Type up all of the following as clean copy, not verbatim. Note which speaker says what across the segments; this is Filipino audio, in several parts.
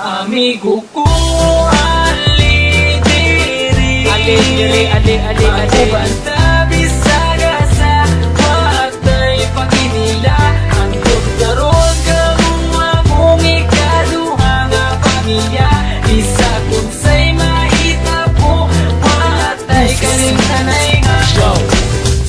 Speaker 1: Amigo ko, ali diri, banta bisaga sa watay paginila. Ang daron ka mga mong ikaduha nga pamilya. Isa kung sa'y mahitabo, watay kalimtanay nga.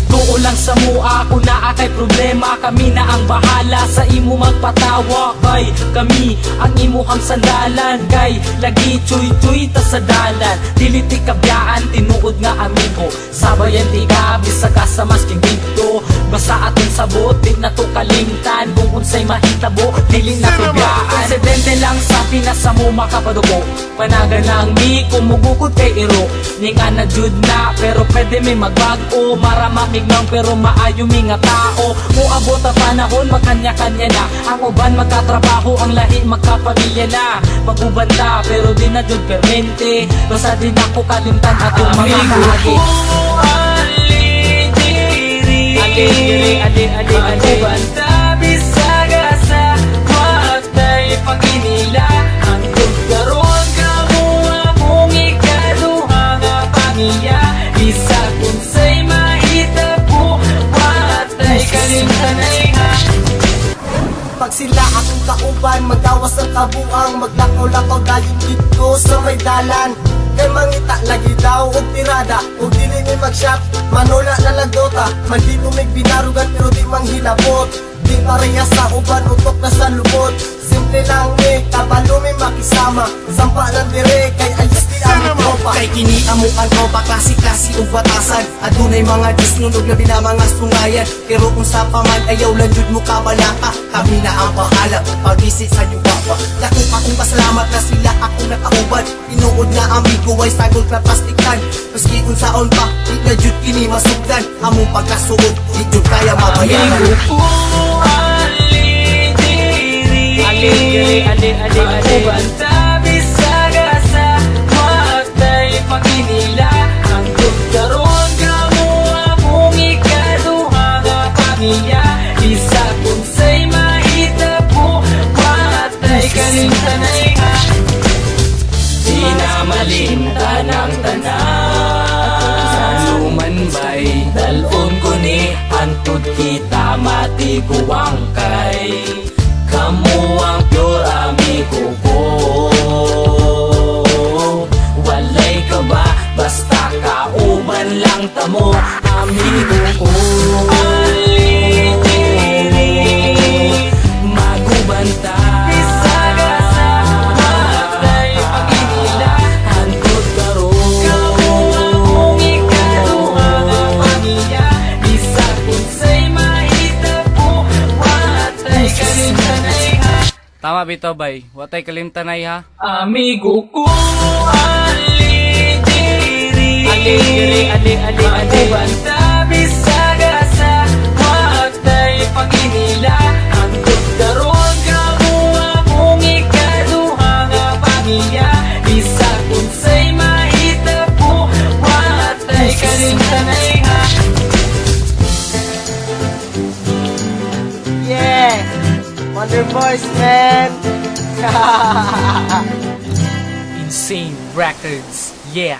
Speaker 1: Tuo lang sa mua, kung naa kay problema, kami na ang bahala sa imo magpatawa. Kay kami ang imuhang sandalan, kay lagi chuy-chuy ta sa dalan. Dili ti kabyaan, tinuod nga amigo, sabayan ti gabi sa kasamas king dito. Basta atong sabot, di na to kalimtan, kung unsay mahitabo, dili na kabyaan. Presidente lang sa pinasa mo makapadugo, panagan lang mi kumugukod kay iro. Ninga na jud na, pero pwede may magbago, marama mignaw pero maayo mi nga tao. Muabot ang panahon, magkanya-kanya na, ang uban magkatrabaho, ang lahi magkapamilya na. Magubanda pero di na jud permente, basta di na ko kalimtan atong mga kahagi. Magubanda bisaga sa watay paginila. Ang tugkaroon ka mga mong ikaduha nga pamilya. Isa kung sa'y mahitabo, watay kalimtanay nga.
Speaker 2: Pag sila akong kauban, magawas ang kabuang, maglakaw-lakaw dayon dito sa may dalan. Kay mangita lagi daw og tirada, og dili may mag-shop, manula na lagdota. Man di mo may binarugan pero di manghilabot. Di pareha sa uban, utok na sa lubot. Simple lang ni, kabalo may makisama. Sampa lang dire, kay ayos di aming tropa. Kay kini amo ang tropa, klase-klase ug batasan. Adunay mga disnunog na binamangas tungayan. Pero kung sa paman ayaw lang jud mo kabalaka, kami na ang bahala pag-visit sa inyong baba. Dako akong pasalamat na sila akong nakauban. Tinuod na amigo ay sagol na plastikan. Maski kung saon pa, di na jud kini masugdan. Among pagkasuod, di jud kaya mabayaran.
Speaker 1: Amigo ko, ali diri, magubanda bisaga sa watay paginila. Ang tugkaroon ka mga mong ikaduha nga pamilya. Isa kung sa'y mahitabo, watay kalimtanay nga. Di na malimtan ang tanan sa lumanbay, dalon ko ni antud kita matiguang kay kamu ang pure amigo ko. Walay ka ba, basta kauban lang tamo, amigo ko. Ali diri, magubanta bisaga sa watay paginila. Hantod karon kamu ang mong ikaduha nga pamilya. Isa kung sa'y mahitabo, watay kalimtanay nga.
Speaker 3: Tama bitaw bay, watay kalimtanay ha.
Speaker 1: Amigo ko, ali diri, magubanda bisaga sa watay paginila. Ang tugkaroon ka mga mong ikaduha nga pamilya. Isa kung sa'y mahitabo, watay kalimtanay nga.
Speaker 2: Yeah! Wonder Boys, man!
Speaker 1: Insane Records, yeah.